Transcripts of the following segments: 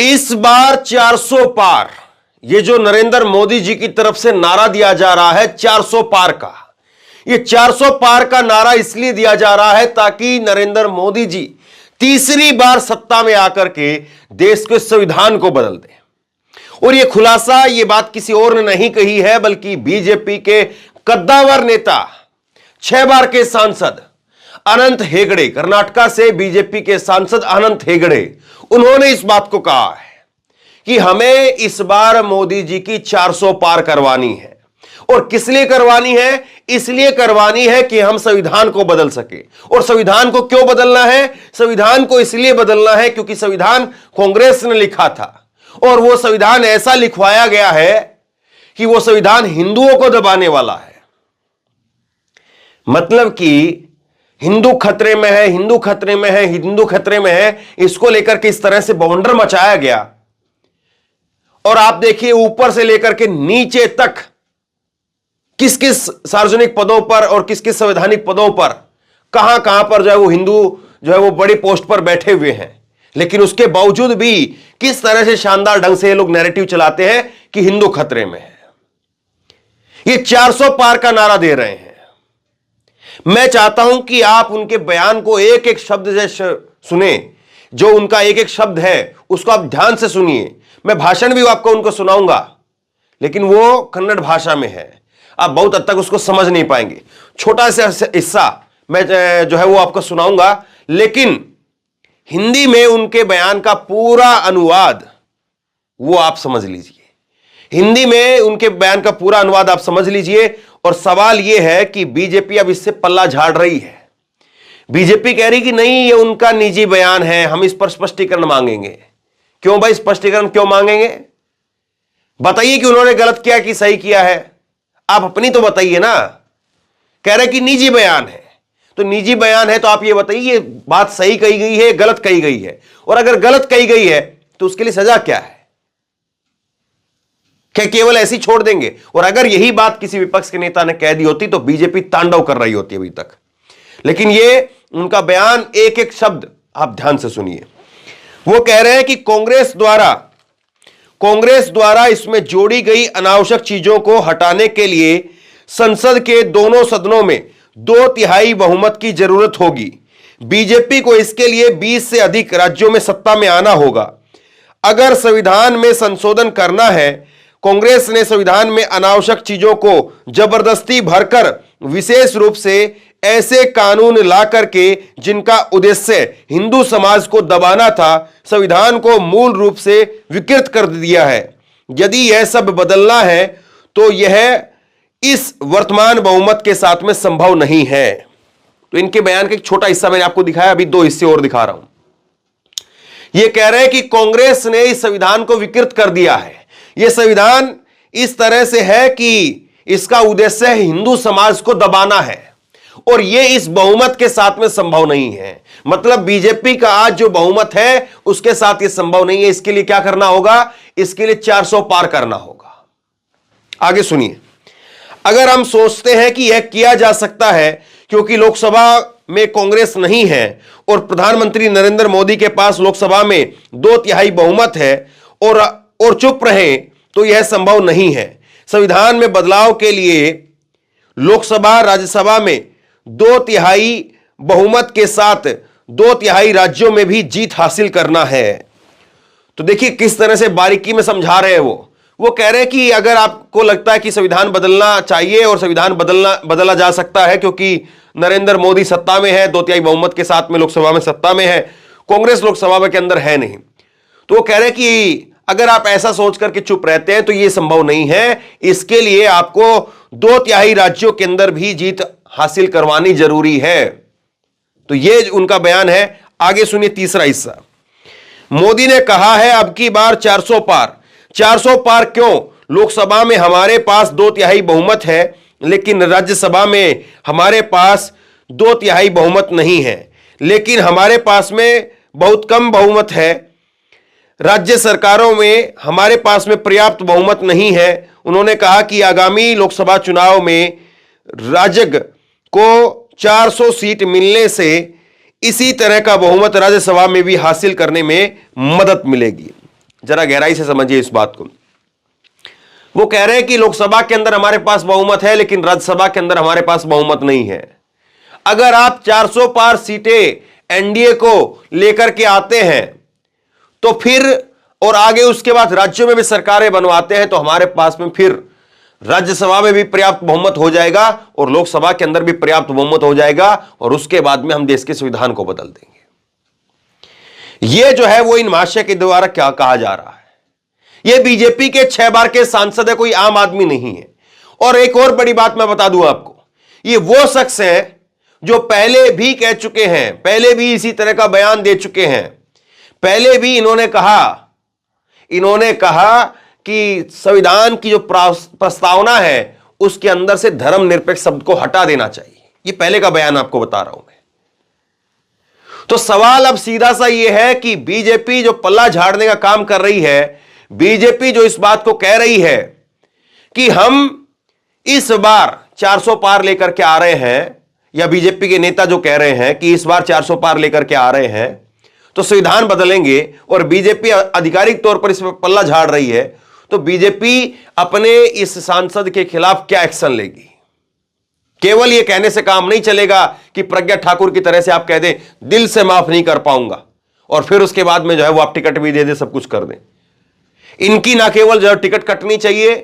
इस बार 400 पार, ये जो नरेंद्र मोदी जी की तरफ से नारा दिया जा रहा है 400 पार का, ये 400 पार का नारा इसलिए दिया जा रहा है ताकि नरेंद्र मोदी जी तीसरी बार सत्ता में आकर के देश के संविधान को बदल दें। और ये खुलासा, ये बात किसी और ने नहीं कही है बल्कि बीजेपी के कद्दावर नेता, 6 बार के सांसद अनंत हेगड़े, कर्नाटका से बीजेपी के सांसद अनंत हेगड़े, उन्होंने इस बात को कहा है कि हमें इस बार मोदी जी की 400 पार करवानी है। और किस लिए करवानी है? इसलिए करवानी है कि हम संविधान को बदल सके। और संविधान को क्यों बदलना है? संविधान को इसलिए बदलना है क्योंकि संविधान कांग्रेस ने लिखा था और वो संविधान ऐसा लिखवाया गया है कि वो संविधान हिंदुओं को दबाने वाला है। मतलब कि हिंदू खतरे में है, हिंदू खतरे में है, हिंदू खतरे में है, इसको लेकर के इस तरह से बवंडर मचाया गया। और आप देखिए ऊपर से लेकर के नीचे तक किस किस सार्वजनिक पदों पर और किस किस संवैधानिक पदों पर कहां कहां पर जो है वो हिंदू जो है वो बड़ी पोस्ट पर बैठे हुए हैं। लेकिन उसके बावजूद भी किस तरह से शानदार ढंग से ये लोग नैरेटिव चलाते हैं कि हिंदू खतरे में है। ये 400 पार का नारा दे रहे हैं। मैं चाहता हूं कि आप उनके बयान को एक एक शब्द से सुने, जो उनका एक एक शब्द है उसको आप ध्यान से सुनिए। मैं भाषण भी आपको उनको सुनाऊंगा, लेकिन वो कन्नड़ भाषा में है, आप बहुत हद तक उसको समझ नहीं पाएंगे। छोटा सा हिस्सा मैं जो है वो आपको सुनाऊंगा, लेकिन हिंदी में उनके बयान का पूरा अनुवाद वो आप समझ लीजिए। हिंदी में उनके बयान का पूरा अनुवाद आप समझ लीजिए। और सवाल यह है कि बीजेपी अब इससे पल्ला झाड़ रही है। बीजेपी कह रही कि नहीं, ये उनका निजी बयान है, हम इस पर स्पष्टीकरण मांगेंगे। क्यों भाई स्पष्टीकरण क्यों मांगेंगे? बताइए कि उन्होंने गलत किया कि सही किया है। आप अपनी तो बताइए ना। कह रहे कि निजी बयान है, तो निजी बयान है तो आप ये बताइए बात सही कही गई है, गलत कही गई है। और अगर गलत कही गई है तो उसके लिए सजा क्या है? क्या केवल ऐसी छोड़ देंगे? और अगर यही बात किसी विपक्ष के नेता ने कह दी होती तो बीजेपी तांडव कर रही होती अभी तक। लेकिन ये उनका बयान, एक एक शब्द आप ध्यान से सुनिए। वो कह रहे हैं कि कांग्रेस द्वारा इसमें जोड़ी गई अनावश्यक चीजों को हटाने के लिए संसद के दोनों सदनों में 2/3 बहुमत की जरूरत होगी। बीजेपी को इसके लिए 20 से अधिक राज्यों में सत्ता में आना होगा। अगर संविधान में संशोधन करना है, कांग्रेस ने संविधान में अनावश्यक चीजों को जबरदस्ती भरकर विशेष रूप से ऐसे कानून ला करके जिनका उद्देश्य हिंदू समाज को दबाना था, संविधान को मूल रूप से विकृत कर दिया है। यदि यह सब बदलना है तो यह इस वर्तमान बहुमत के साथ में संभव नहीं है। तो इनके बयान का एक छोटा हिस्सा मैंने आपको दिखाया, अभी 2 हिस्से और दिखा रहा हूं। यह कह रहे हैं कि कांग्रेस ने इस संविधान को विकृत कर दिया है। यह संविधान इस तरह से है कि इसका उद्देश्य हिंदू समाज को दबाना है और यह इस बहुमत के साथ में संभव नहीं है। मतलब बीजेपी का आज जो बहुमत है उसके साथ यह संभव नहीं है। इसके लिए क्या करना होगा? इसके लिए 400 पार करना होगा। आगे सुनिए। अगर हम सोचते हैं कि यह किया जा सकता है क्योंकि लोकसभा में कांग्रेस नहीं है और प्रधानमंत्री नरेंद्र मोदी के पास लोकसभा में 2/3 बहुमत है और चुप रहे, तो यह संभव नहीं है। संविधान में बदलाव के लिए लोकसभा राज्यसभा में 2/3 बहुमत के साथ 2/3 राज्यों में भी जीत हासिल करना है। तो देखिए किस तरह से बारीकी में समझा रहे हैं वो कह रहे हैं कि अगर आपको लगता है कि संविधान बदलना चाहिए और संविधान बदला जा सकता है क्योंकि नरेंद्र मोदी सत्ता में है, 2/3 बहुमत के साथ में लोकसभा में सत्ता में है, कांग्रेस लोकसभा के अंदर है नहीं, तो वो कह रहे हैं कि अगर आप ऐसा सोच करके चुप रहते हैं तो यह संभव नहीं है। इसके लिए आपको 2/3 राज्यों के अंदर भी जीत हासिल करवानी जरूरी है। तो यह उनका बयान है। आगे सुनिए तीसरा हिस्सा। मोदी ने कहा है अब की बार 400 पार। 400 पार क्यों? लोकसभा में हमारे पास 2/3 बहुमत है, लेकिन राज्यसभा में हमारे पास 2/3 बहुमत नहीं है, लेकिन हमारे पास में बहुत कम बहुमत है। राज्य सरकारों में हमारे पास में पर्याप्त बहुमत नहीं है। उन्होंने कहा कि आगामी लोकसभा चुनाव में राजग को 400 सीट मिलने से इसी तरह का बहुमत राज्यसभा में भी हासिल करने में मदद मिलेगी। जरा गहराई से समझिए इस बात को। वो कह रहे हैं कि लोकसभा के अंदर हमारे पास बहुमत है, लेकिन राज्यसभा के अंदर हमारे पास बहुमत नहीं है। अगर आप 400 पार सीटें एनडीए को लेकर के आते हैं तो फिर और आगे उसके बाद राज्यों में भी सरकारें बनवाते हैं, तो हमारे पास में फिर राज्यसभा में भी पर्याप्त बहुमत हो जाएगा और लोकसभा के अंदर भी पर्याप्त बहुमत हो जाएगा, और उसके बाद में हम देश के संविधान को बदल देंगे। यह जो है वो इन महाशय के द्वारा क्या कहा जा रहा है। यह बीजेपी के 6 बार के सांसद है, कोई आम आदमी नहीं है। और एक और बड़ी बात मैं बता दूं आपको, ये वो शख्स हैं जो पहले भी कह चुके हैं, पहले भी इसी तरह का बयान दे चुके हैं। पहले भी इन्होंने कहा कि संविधान की जो प्रस्तावना है उसके अंदर से धर्मनिरपेक्ष शब्द को हटा देना चाहिए। ये पहले का बयान आपको बता रहा हूं मैं। तो सवाल अब सीधा सा यह है कि बीजेपी जो पल्ला झाड़ने का काम कर रही है, बीजेपी जो इस बात को कह रही है कि हम इस बार 400 पार लेकर के आ रहे हैं, या बीजेपी के नेता जो कह रहे हैं कि इस बार 400 पार लेकर के आ रहे हैं तो संविधान बदलेंगे, और बीजेपी आधिकारिक तौर पर इस पर पल्ला झाड़ रही है, तो बीजेपी अपने इस सांसद के खिलाफ क्या एक्शन लेगी? केवल यह कहने से काम नहीं चलेगा कि प्रज्ञा ठाकुर की तरह से आप कह दें दिल से माफ नहीं कर पाऊंगा, और फिर उसके बाद में जो है वो आप टिकट भी दे दे, सब कुछ कर दें। इनकी ना केवल जो टिकट कटनी चाहिए,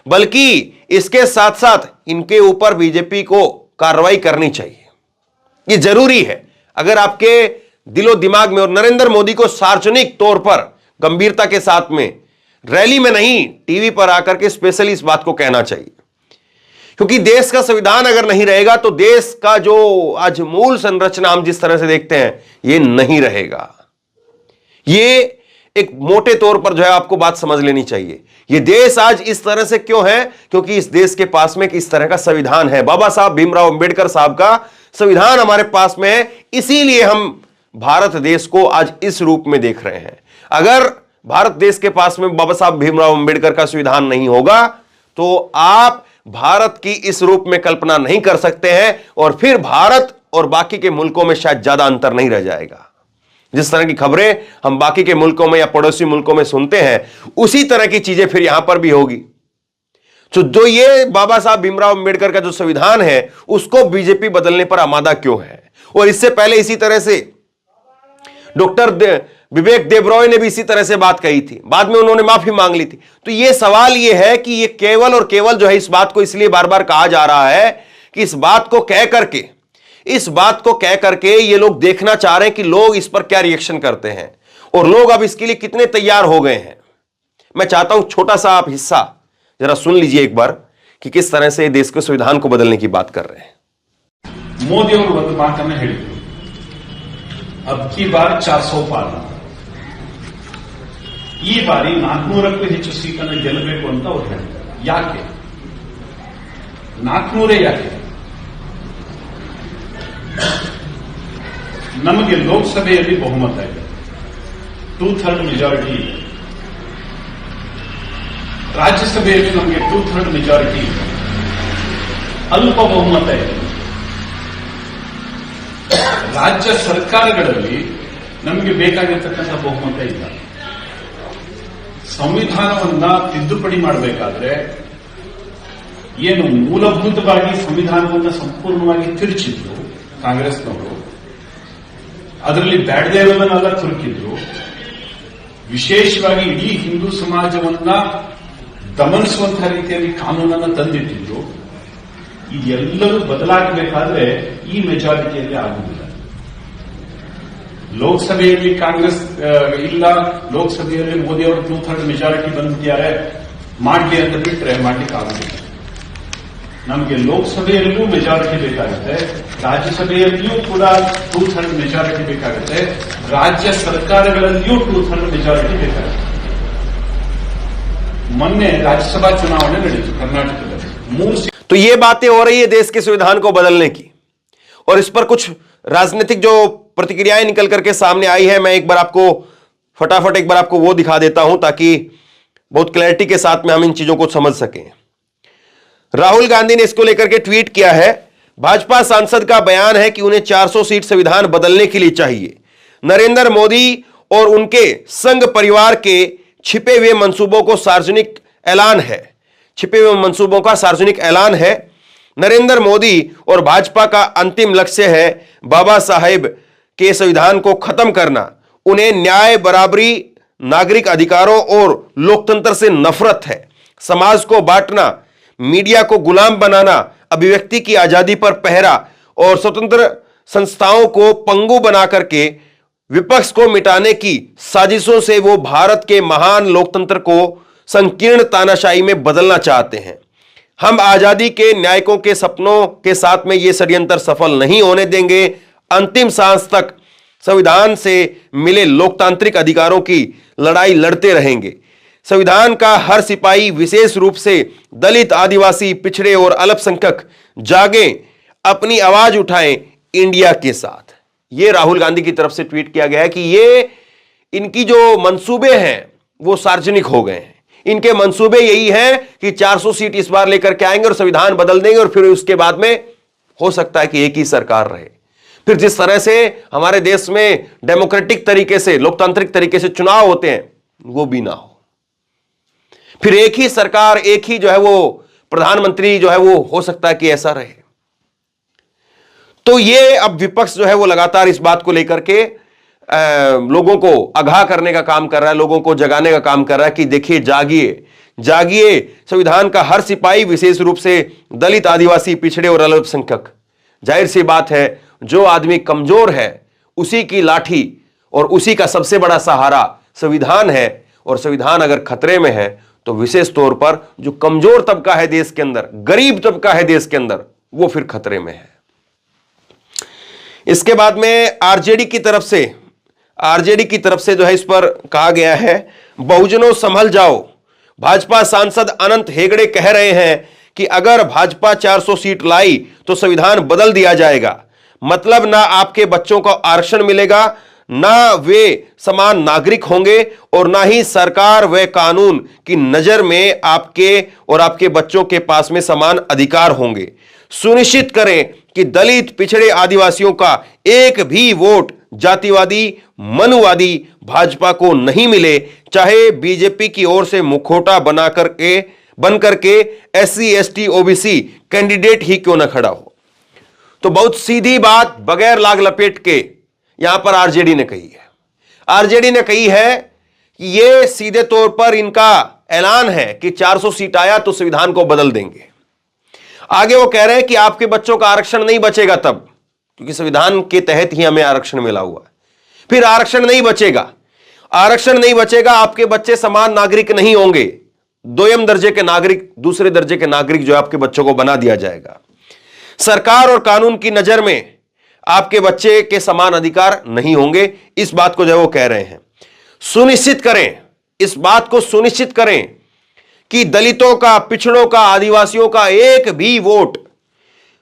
बल्कि इसके साथ साथ इनके ऊपर बीजेपी को कार्रवाई करनी चाहिए। यह जरूरी है। अगर आपके दिलो दिमाग में, और नरेंद्र मोदी को सार्वजनिक तौर पर गंभीरता के साथ में, रैली में नहीं, टीवी पर आकर के स्पेशली इस बात को कहना चाहिए, क्योंकि देश का संविधान अगर नहीं रहेगा तो देश का जो आज मूल संरचना हम जिस तरह से देखते हैं यह नहीं रहेगा। यह एक मोटे तौर पर जो है आपको बात समझ लेनी चाहिए। यह देश आज इस तरह से क्यों है? क्योंकि इस देश के पास में इस तरह का संविधान है। बाबा साहब भीमराव अंबेडकर साहब का संविधान हमारे पास में है, इसीलिए हम भारत देश को आज इस रूप में देख रहे हैं। अगर भारत देश के पास में बाबा साहब भीमराव अंबेडकर का संविधान नहीं होगा तो आप भारत की इस रूप में कल्पना नहीं कर सकते हैं, और फिर भारत और बाकी के मुल्कों में शायद ज्यादा अंतर नहीं रह जाएगा। जिस तरह की खबरें हम बाकी के मुल्कों में या पड़ोसी मुल्कों में सुनते हैं, उसी तरह की चीजें फिर यहां पर भी होगी। तो जो ये बाबा साहब भीमराव अंबेडकर का जो संविधान है उसको बीजेपी बदलने पर आमादा क्यों है? और इससे पहले इसी तरह से डॉक्टर विवेक देबरॉय ने भी इसी तरह से बात कही थी, बाद में उन्होंने माफी मांग ली थी। तो यह सवाल यह है कि यह केवल और केवल जो है इस बात को इसलिए बार बार कहा जा रहा है कि इस बात को कह करके ये लोग देखना चाह रहे हैं कि लोग इस पर क्या रिएक्शन करते हैं, और लोग अब इसके लिए कितने तैयार हो गए हैं। मैं चाहता हूं छोटा सा आप हिस्सा जरा सुन लीजिए एक बार कि किस तरह से देश के संविधान को बदलने की बात कर रहे हैं। ಮೋದಿ ಅವರು ಒಂದು ಮಾತನ್ನ ಹೇಳಿದರು, ಅಬ್ ಕಿ ಬಾರ್ 400 ಪಾರ್, ಈ ಬಾರಿ 400ಕ್ಕೂ ಹೆಚ್ಚು ಸೀಟನ್ನು ಗೆಲ್ಲಬೇಕು ಅಂತ ಅವರು ಹೇಳಿದ್ದಾರೆ. ಯಾಕೆ 400 ಯಾಕೆ? ನಮಗೆ ಲೋಕಸಭೆಯಲ್ಲಿ ಬಹುಮತ ಇದೆ, 2/3 ಮೆಜಾರಿಟಿ ಇದೆ. ರಾಜ್ಯಸಭೆಯಲ್ಲಿ ನಮಗೆ 2/3 ಮೆಜಾರಿಟಿ ಇದೆ, ಅಲ್ಪ ಬಹುಮತ ಇದೆ. ರಾಜ್ಯ ಸರ್ಕಾರಗಳಲ್ಲಿ ನಮಗೆ ಬೇಕಾಗಿರ್ತಕ್ಕಂಥ ಬಹುಮತ ಇಲ್ಲ. ಸಂವಿಧಾನವನ್ನ ತಿದ್ದುಪಡಿ ಮಾಡಬೇಕಾದ್ರೆ ಏನು ಮೂಲಭೂತವಾಗಿ ಸಂವಿಧಾನವನ್ನ ಸಂಪೂರ್ಣವಾಗಿ ತಿರುಚಿದ್ರು ಕಾಂಗ್ರೆಸ್ನವರು, ಅದರಲ್ಲಿ ಬ್ಯಾಡದೇ ಇರೋದನ್ನೆಲ್ಲ ತುರುಕಿದ್ರು, ವಿಶೇಷವಾಗಿ ಇಡೀ ಹಿಂದೂ ಸಮಾಜವನ್ನ ದಮನಿಸುವಂತಹ ರೀತಿಯಲ್ಲಿ ಕಾನೂನನ್ನು ತಂದಿಟ್ಟಿದ್ರು. ಇದೆಲ್ಲವೂ ಬದಲಾಗಬೇಕಾದ್ರೆ ಈ ಮೆಜಾರಿಟಿಯಲ್ಲಿ ಆಗುವುದಿಲ್ಲ. ಲೋಕಸಭೆಯಲ್ಲಿ ಕಾಂಗ್ರೆಸ್ ಇಲ್ಲ, ಲೋಕಸಭೆಯಲ್ಲಿ ಮೋದಿ ಅವರು 2/3 ಮೆಜಾರಿಟಿ ಬಂದಿದ್ದಾರೆ, ಮಾಡಲಿ ಅಂತ ಬಿಟ್ಟರೆ ಮಾಡ್ಲಿಕ್ಕೆ ಆಗುದಿಲ್ಲ. ನಮಗೆ ಲೋಕಸಭೆಯಲ್ಲೂ ಮೆಜಾರಿಟಿ ಬೇಕಾಗುತ್ತೆ, ರಾಜ್ಯಸಭೆಯಲ್ಲಿಯೂ ಕೂಡ 2/3 ಮೆಜಾರಿಟಿ ಬೇಕಾಗುತ್ತೆ, ರಾಜ್ಯ ಸರ್ಕಾರಗಳಲ್ಲಿಯೂ 2/3 ಮೆಜಾರಿಟಿ ಬೇಕಾಗುತ್ತೆ. ಮೊನ್ನೆ ರಾಜ್ಯಸಭಾ ಚುನಾವಣೆ ನಡೆಯಿತು कर्नाटकದಲ್ಲಿ 3 तो ये बातें हो रही है देश के संविधान को बदलने की, और इस पर कुछ राजनीतिक जो प्रतिक्रियाएं निकल करके सामने आई है, मैं एक बार आपको फटाफट एक बार आपको वो दिखा देता हूं ताकि बहुत क्लैरिटी के साथ में हम इन चीजों को समझ सकें। राहुल गांधी ने इसको लेकर के ट्वीट किया है, भाजपा सांसद का बयान है कि उन्हें 400 सीट संविधान बदलने के लिए चाहिए। नरेंद्र मोदी और उनके संघ परिवार के छिपे हुए मंसूबों को सार्वजनिक ऐलान है, छिपे हुए मंसूबों का सार्वजनिक ऐलान है। नरेंद्र मोदी और भाजपा का अंतिम लक्ष्य है बाबा साहेब के संविधान को खत्म करना। उन्हें न्याय, बराबरी, नागरिक अधिकारों और लोकतंत्र से नफरत है। समाज को बांटना, मीडिया को गुलाम बनाना, अभिव्यक्ति की आजादी पर पहरा और स्वतंत्र संस्थाओं को पंगु बना करके विपक्ष को मिटाने की साजिशों से वो भारत के महान लोकतंत्र को संकीर्ण तानाशाही में बदलना चाहते हैं। हम आजादी के न्यायिकों के सपनों के साथ में ये षड्यंत्र सफल नहीं होने देंगे। अंतिम सांस तक संविधान से मिले लोकतांत्रिक अधिकारों की लड़ाई लड़ते रहेंगे। संविधान का हर सिपाही, विशेष रूप से दलित, आदिवासी, पिछड़े और अल्पसंख्यक जागें, अपनी आवाज उठाएं इंडिया के साथ। यह राहुल गांधी की तरफ से ट्वीट किया गया है कि ये इनकी जो मंसूबे हैं वो सार्वजनिक हो गए हैं। इनके मंसूबे यही हैं कि 400 सीट इस बार लेकर के आएंगे और संविधान बदल देंगे और फिर उसके बाद में हो सकता है कि एक ही सरकार रहे। फिर जिस तरह से हमारे देश में डेमोक्रेटिक तरीके से, लोकतांत्रिक तरीके से चुनाव होते हैं वो भी ना हो। फिर एक ही सरकार, एक ही जो है वो प्रधानमंत्री जो है वो हो सकता है कि ऐसा रहे। तो ये अब विपक्ष जो है वो लगातार इस बात को लेकर के लोगों को आगाह करने का काम कर रहा है, लोगों को जगाने का काम कर रहा है कि देखिए, जागिए जागिए, संविधान का हर सिपाही, विशेष रूप से दलित, आदिवासी, पिछड़े और अल्पसंख्यक। जाहिर सी बात है, जो आदमी कमजोर है उसी की लाठी और उसी का सबसे बड़ा सहारा संविधान है। और संविधान अगर खतरे में है तो विशेष तौर पर जो कमजोर तबका है देश के अंदर, गरीब तबका है देश के अंदर, वो फिर खतरे में है। इसके बाद में आरजेडी की तरफ से जो है इस पर कहा गया है, बहुजनों संभल जाओ। भाजपा सांसद अनंत हेगड़े कह रहे हैं कि अगर भाजपा 400 सीट लाई तो संविधान बदल दिया जाएगा। मतलब ना आपके बच्चों को आरक्षण मिलेगा, ना वे समान नागरिक होंगे और ना ही सरकार व कानून की नजर में आपके और आपके बच्चों के पास में समान अधिकार होंगे। सुनिश्चित करें कि दलित, पिछड़े, आदिवासियों का एक भी वोट जातिवादी, मनुवादी भाजपा को नहीं मिले, चाहे बीजेपी की ओर से मुखौटा बन करके SC, ST, OBC कैंडिडेट ही क्यों ना खड़ा हो। तो बहुत सीधी बात बगैर लाग लपेट के यहां पर आरजेडी ने कही है। आरजेडी ने कही है कि यह सीधे तौर पर इनका ऐलान है कि 400 सीट आया तो संविधान को बदल देंगे। आगे वो कह रहे हैं कि आपके बच्चों का आरक्षण नहीं बचेगा तब, क्योंकि संविधान के तहत ही हमें आरक्षण मिला हुआ है। फिर आरक्षण नहीं बचेगा, आपके बच्चे समान नागरिक नहीं होंगे, दोयम दर्जे के नागरिक, दूसरे दर्जे के नागरिक जो आपके बच्चों को बना दिया जाएगा। सरकार और कानून की नजर में आपके बच्चे के समान अधिकार नहीं होंगे। इस बात को जो वो कह रहे हैं, सुनिश्चित करें, इस बात को सुनिश्चित करें कि दलितों का, पिछड़ों का, आदिवासियों का एक भी वोट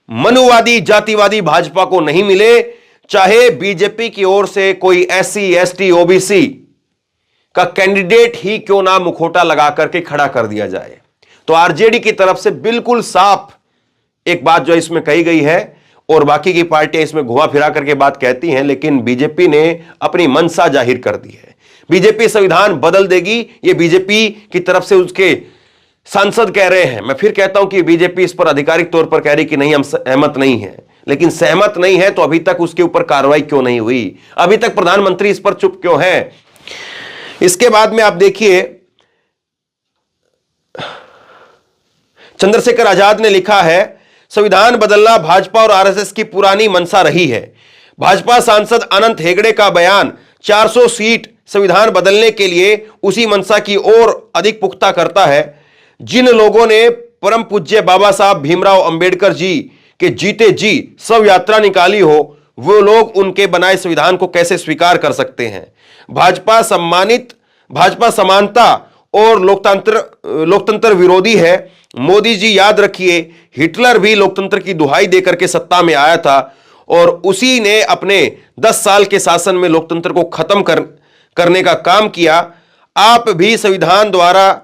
मनुवादी, जातिवादी भाजपा को नहीं मिले, चाहे बीजेपी की ओर से कोई SC, ST, OBC का कैंडिडेट ही क्यों ना मुखौटा लगा करके खड़ा कर दिया जाए। तो आरजेडी की तरफ से बिल्कुल साफ एक बात जो इसमें कही गई है और बाकी की पार्टियां इसमें घुमा फिरा करके बात कहती हैं, लेकिन बीजेपी ने अपनी मंशा जाहिर कर दी है। बीजेपी संविधान बदल देगी, ये बीजेपी की तरफ से उसके सांसद कह रहे हैं। मैं फिर कहता हूं कि बीजेपी इस पर आधिकारिक तौर पर कह रही कि नहीं, हम सहमत नहीं है, लेकिन सहमत नहीं है तो अभी तक उसके ऊपर कार्रवाई क्यों नहीं हुई, अभी तक प्रधानमंत्री इस पर चुप क्यों है। इसके बाद में आप देखिए, चंद्रशेखर आजाद ने लिखा है, संविधान बदलना भाजपा और आरएसएस की पुरानी मंशा रही है। भाजपा सांसद अनंत हेगड़े का बयान 400 सीट संविधान बदलने के लिए उसी मंशा की ओर अधिक पुख्ता करता है। जिन लोगों ने परम पूज्य बाबा साहब भीमराव अंबेडकर जी के जीते जी शव यात्रा निकाली हो, वो लोग उनके बनाए संविधान को कैसे स्वीकार कर सकते हैं। भाजपा समानता और लोकतंत्र विरोधी है। मोदी जी याद रखिए, हिटलर भी लोकतंत्र की दुहाई देकर के सत्ता में आया था और उसी ने अपने 10 साल के शासन में लोकतंत्र को खत्म करने का काम किया। आप भी संविधान द्वारा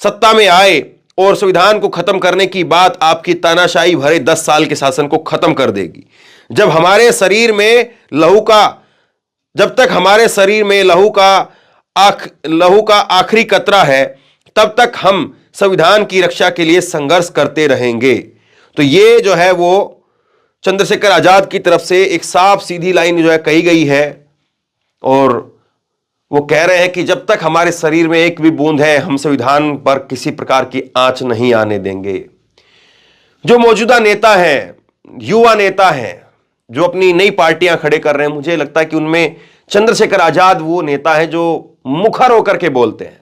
सत्ता में आए और संविधान को खत्म करने की बात आपकी तानाशाही भरे 10 साल के शासन को खत्म कर देगी। जब तक हमारे शरीर में लहू का लहू का आखिरी कतरा है, तब तक हम संविधान की रक्षा के लिए संघर्ष करते रहेंगे। तो ये जो है वो चंद्रशेखर आजाद की तरफ से एक साफ सीधी लाइन जो है कही गई है, और वो कह रहे हैं कि जब तक हमारे शरीर में एक भी बूंद है, हम संविधान पर किसी प्रकार की आंच नहीं आने देंगे। जो मौजूदा नेता हैं, युवा नेता हैं, जो अपनी नई पार्टियां खड़े कर रहे हैं, मुझे लगता है कि उनमें चंद्रशेखर आजाद वो नेता है जो मुखर होकर के बोलते हैं,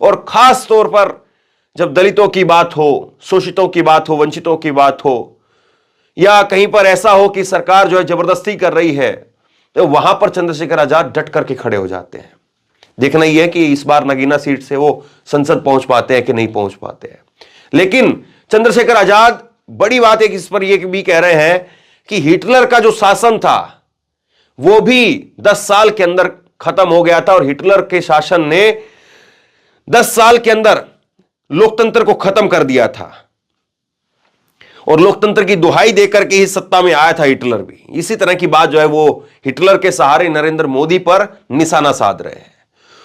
और खास तौर पर जब दलितों की बात हो, शोषितों की बात हो, वंचितों की बात हो, या कहीं पर ऐसा हो कि सरकार जो है जबरदस्ती कर रही है, तो वहां पर चंद्रशेखर आजाद डट करके खड़े हो जाते हैं। देखना यह है कि इस बार नगीना सीट से वो संसद पहुंच पाते हैं कि नहीं पहुंच पाते हैं। लेकिन चंद्रशेखर आजाद बड़ी बात है कि इस पर यह भी कह रहे हैं कि हिटलर का जो शासन था वो भी 10 साल के अंदर खत्म हो गया था, और हिटलर के शासन ने 10 साल के अंदर लोकतंत्र को खत्म कर दिया था, और लोकतंत्र की दुहाई देकर के ही सत्ता में आया था हिटलर भी। इसी तरह की बात जो है वो हिटलर के सहारे नरेंद्र मोदी पर निशाना साध रहे हैं।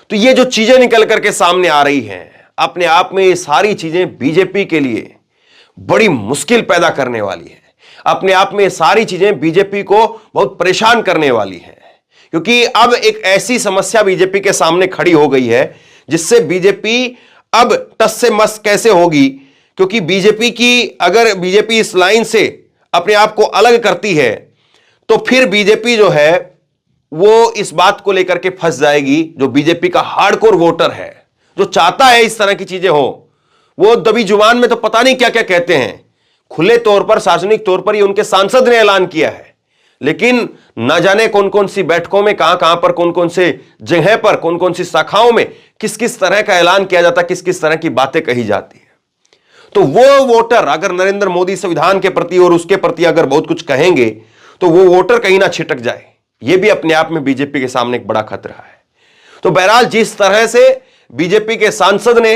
तो ये जो चीजें निकल करके सामने आ रही हैं, अपने आप में ये सारी चीजें बीजेपी के लिए बड़ी मुश्किल पैदा करने वाली है। अपने आप में ये सारी चीजें बीजेपी को बहुत परेशान करने वाली है, क्योंकि अब एक ऐसी समस्या बीजेपी के सामने खड़ी हो गई है जिससे बीजेपी अब टस से मस कैसे होगी। क्योंकि अगर बीजेपी इस लाइन से अपने आप को अलग करती है, तो फिर बीजेपी जो है वो इस बात को लेकर के फंस जाएगी। जो बीजेपी का हार्डकोर वोटर है, जो चाहता है इस तरह की चीजें हो, वो दबी जुबान में तो पता नहीं क्या क्या कहते हैं, खुले तौर पर, सार्वजनिक तौर पर ये उनके सांसद ने ऐलान किया है, लेकिन ना जाने कौन कौन सी बैठकों में, कहां पर, कौन कौन से जगह पर, कौन कौन सी शाखाओं में किस किस तरह का ऐलान किया जाता, किस किस तरह की बातें कही जाती है। तो वो वोटर अगर नरेंद्र मोदी संविधान के प्रति और उसके प्रति अगर बहुत कुछ कहेंगे, तो वो वोटर कहीं ना छिटक जाए, ये भी अपने आप में बीजेपी के सामने एक बड़ा खतरा है। तो बहरहाल जिस तरह से बीजेपी के सांसद ने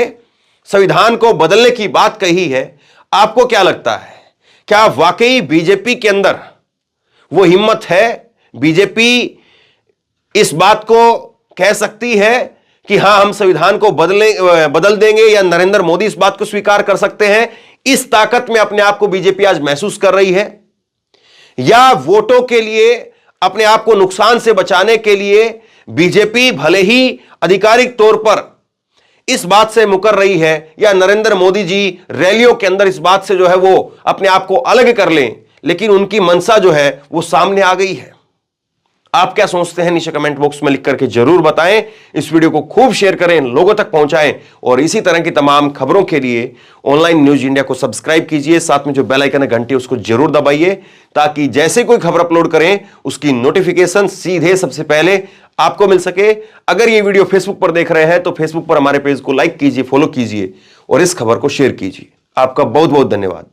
संविधान को बदलने की बात कही है, आपको क्या लगता है, क्या वाकई बीजेपी के अंदर वो हिम्मत है? बीजेपी इस बात को कह सकती है कि हां, हम संविधान को बदल देंगे, या नरेंद्र मोदी इस बात को स्वीकार कर सकते हैं? इस ताकत में अपने आप को बीजेपी आज महसूस कर रही है, या वोटों के लिए, अपने आप को नुकसान से बचाने के लिए बीजेपी भले ही आधिकारिक तौर पर इस बात से मुकर रही है, या नरेंद्र मोदी जी रैलियों के अंदर इस बात से जो है वो अपने आप को अलग कर लें, लेकिन उनकी मंशा जो है वो सामने आ गई है? आप क्या सोचते हैं नीचे कमेंट बॉक्स में लिख करके जरूर बताएं। इस वीडियो को खूब शेयर करें, लोगों तक पहुंचाएं, और इसी तरह की तमाम खबरों के लिए ऑनलाइन न्यूज इंडिया को सब्सक्राइब कीजिए। साथ में जो बेल आइकन है, घंटी, उसको जरूर दबाइए, ताकि जैसे कोई खबर अपलोड करें उसकी नोटिफिकेशन सीधे सबसे पहले आपको मिल सके। अगर ये वीडियो फेसबुक पर देख रहे हैं तो फेसबुक पर हमारे पेज को लाइक कीजिए, फॉलो कीजिए, और इस खबर को शेयर कीजिए। आपका बहुत बहुत धन्यवाद।